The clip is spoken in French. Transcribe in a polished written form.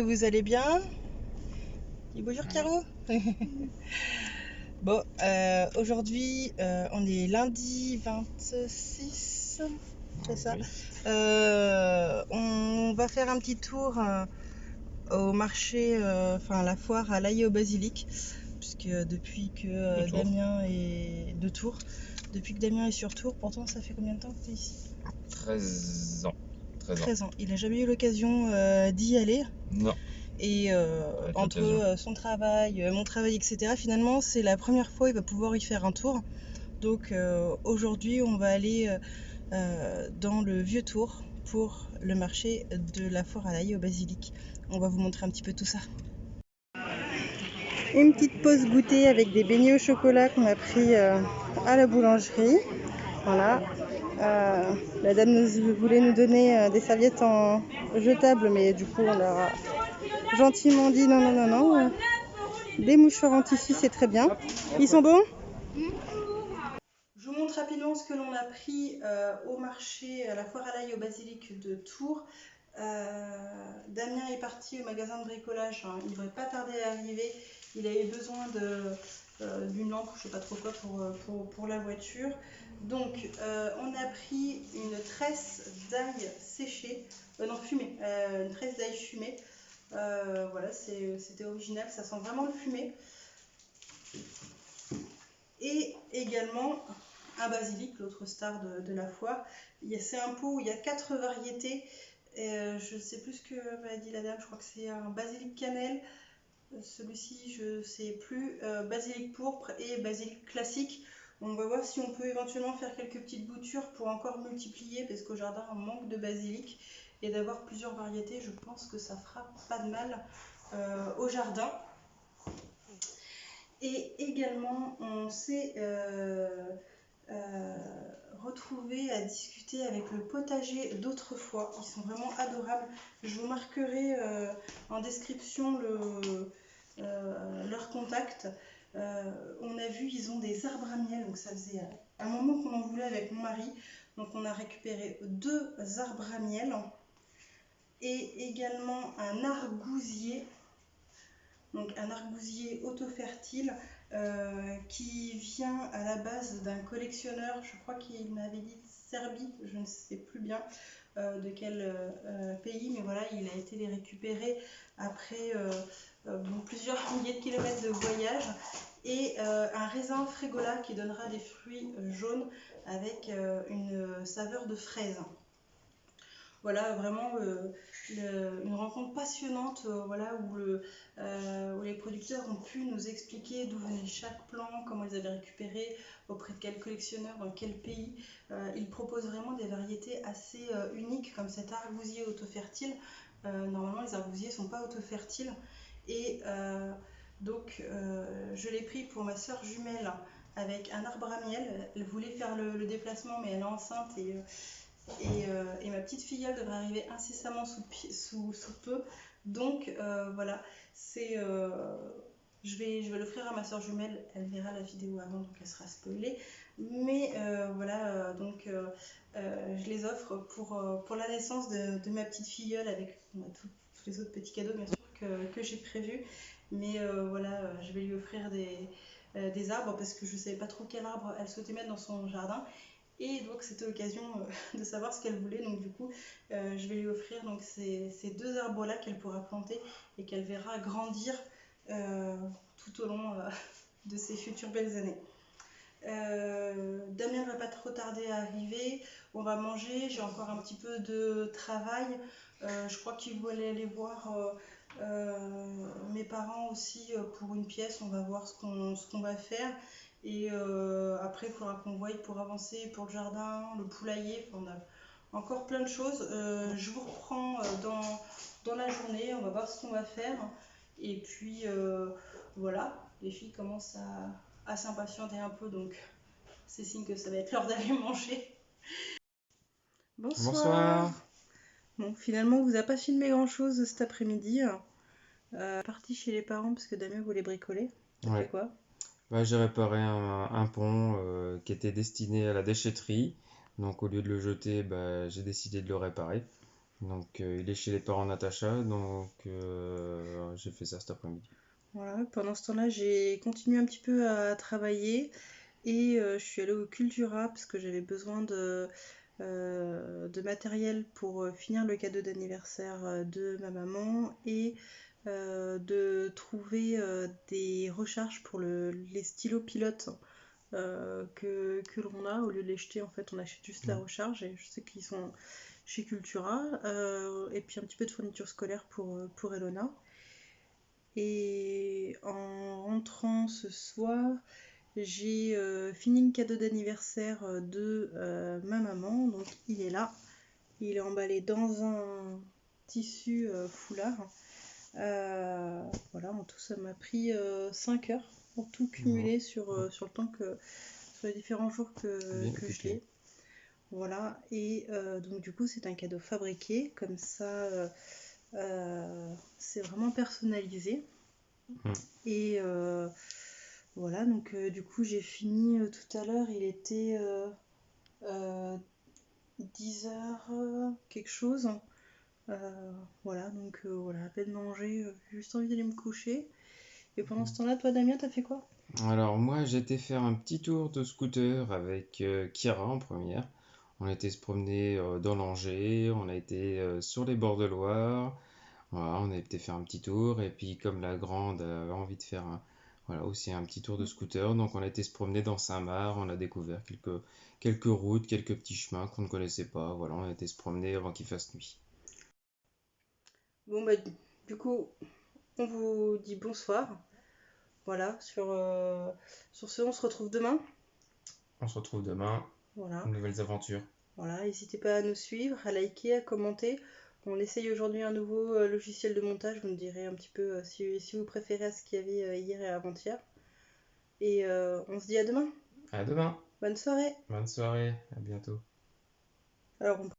que vous allez bien. Dis bonjour Caro. Bon, aujourd'hui, on est lundi 26, c'est ça. Oui. On va faire un petit tour au marché, enfin la foire à l'Aïe au Basilic, puisque depuis que De Tours. Damien est de Tours, depuis que Damien est sur Tours, pourtant ça fait combien de temps que tu es ici? 13 ans. 13 ans. Il n'a jamais eu l'occasion d'y aller. Non, Et avec entre l'occasion. son travail, mon travail, etc., finalement, c'est la première fois il va pouvoir y faire un tour. Donc aujourd'hui, on va aller dans le vieux Tours pour le marché de la foire à l'Aïe au Basilic. On va vous montrer un petit peu tout ça. Une petite pause goûter avec des beignets au chocolat qu'on a pris à la boulangerie. Voilà. La dame voulait nous donner des serviettes en jetable, mais du coup, on leur a gentiment dit non, non, non, non. Des mouchoirs en tissu, c'est très bien. Ils sont bons? Je vous montre rapidement ce que l'on a pris au marché, à la foire à l'Aïe au Basilic de Tours. Damien est parti au magasin de bricolage, hein. Il ne devrait pas tarder à arriver. Il avait besoin d'une lampe, je ne sais pas trop quoi, pour la voiture. Donc, on a pris une tresse d'ail séchée, non fumée, une tresse d'ail fumée. Voilà, c'était original, ça sent vraiment le fumé. Et également un basilic, l'autre star de la foire. C'est un pot où il y a 4 variétés. Je ne sais plus ce que m'a dit la dame, je crois que c'est un basilic cannelle. Celui-ci, je ne sais plus. Basilic pourpre et basilic classique. On va voir si on peut éventuellement faire quelques petites boutures pour encore multiplier, parce qu'au jardin on manque de basilic. Et d'avoir plusieurs variétés, je pense que ça fera pas de mal au jardin. Et également, on s'est retrouvé à discuter avec le potager d'autrefois. Ils sont vraiment adorables. Je vous marquerai en description leur contact. On a vu, ils ont des arbres à miel. Donc ça faisait un moment qu'on en voulait avec mon mari. Donc on a récupéré 2 arbres à miel et également un arbousier. Donc un arbousier auto-fertile qui vient à la base d'un collectionneur, je crois qu'il m'avait dit Serbie, je ne sais plus bien de quel pays, mais voilà, il a été les récupérer après plusieurs milliers de kilomètres de voyage, et un raisin Frégola qui donnera des fruits jaunes avec une saveur de fraise. Voilà, vraiment une rencontre passionnante, voilà, où les producteurs ont pu nous expliquer d'où venait chaque plant, comment ils avaient récupéré, auprès de quel collectionneur, dans quel pays. Ils proposent vraiment des variétés assez uniques, comme cet arbousier auto-fertile. Normalement, les arbousiers ne sont pas auto-fertiles. Et donc, je l'ai pris pour ma soeur jumelle avec un arbre à miel. Elle voulait faire le déplacement, mais elle est enceinte et ma petite filleule devrait arriver incessamment sous peu. Donc voilà, je vais l'offrir à ma soeur jumelle. Elle verra la vidéo avant, donc elle sera spoilée. Mais voilà, donc je les offre pour la naissance de ma petite filleule, avec tous les autres petits cadeaux bien sûr que j'ai prévus. Mais voilà, je vais lui offrir des arbres, parce que je ne savais pas trop quel arbre elle souhaitait mettre dans son jardin. Et donc c'était l'occasion de savoir ce qu'elle voulait. Donc du coup, je vais lui offrir donc ces 2 arbres-là qu'elle pourra planter et qu'elle verra grandir tout au long de ses futures belles années. Damien ne va pas trop tarder à arriver. On va manger. J'ai encore un petit peu de travail. Je crois qu'il voulait aller voir mes parents aussi pour une pièce. On va voir ce qu'on va faire. Et après, il faudra qu'on voie pour avancer pour le jardin, le poulailler. Enfin, on a encore plein de choses. Je vous reprends dans la journée. On va voir ce qu'on va faire. Et puis voilà, les filles commencent à s'impatienter un peu, donc c'est signe que ça va être l'heure d'aller manger. Bonsoir. Bonsoir. Bon, finalement, on vous a pas filmé grand chose cet après-midi. Parti chez les parents parce que Damien voulait bricoler. T'as fait Ouais. quoi? Bah, j'ai réparé un pont qui était destiné à la déchetterie. Donc au lieu de le jeter, bah, j'ai décidé de le réparer. Donc il est chez les parents de Natacha. Donc j'ai fait ça cet après-midi. Voilà, pendant ce temps-là, j'ai continué un petit peu à travailler et je suis allée au Cultura parce que j'avais besoin de matériel pour finir le cadeau d'anniversaire de ma maman et de trouver des recharges pour les stylos pilotes que l'on a. Au lieu de les jeter, en fait, on achète juste la Mm. recharge et je sais qu'ils sont chez Cultura. Et puis un petit peu de fourniture scolaire pour Elona. Et en rentrant ce soir, j'ai fini le cadeau d'anniversaire de ma maman. Donc il est là. Il est emballé dans un tissu foulard. Voilà, en tout, ça m'a pris 5 heures pour tout cumuler sur le temps sur les différents jours Bien que je occupé. l'ai. Voilà, et donc du coup, c'est un cadeau fabriqué, comme ça, c'est vraiment personnalisé. Mm. Et voilà, donc du coup, j'ai fini tout à l'heure, il était euh, 10h quelque chose. Voilà, donc voilà, à peine mangé, j'ai juste envie d'aller me coucher. Et pendant ce temps-là, toi, Damien, t'as fait quoi? Alors moi j'ai été faire un petit tour de scooter avec Kira en première. On a été se promener dans l'Angers, on a été sur les bords de Loire. Voilà, on a été faire un petit tour et puis comme la grande avait envie de faire voilà, aussi un petit tour de scooter, donc on a été se promener dans Saint-Marc, on a découvert quelques routes, quelques petits chemins qu'on ne connaissait pas. Voilà, on a été se promener avant qu'il fasse nuit. Bon, bah, du coup, on vous dit bonsoir. Voilà, sur ce, on se retrouve demain. On se retrouve demain, Voilà, nouvelles aventures. voilà, n'hésitez pas à nous suivre, à liker, à commenter. On essaye aujourd'hui un nouveau logiciel de montage. Vous me direz un petit peu si vous préférez à ce qu'il y avait hier et avant-hier. Et on se dit à demain. À demain, Bonne soirée. bonne soirée, à bientôt. Alors, on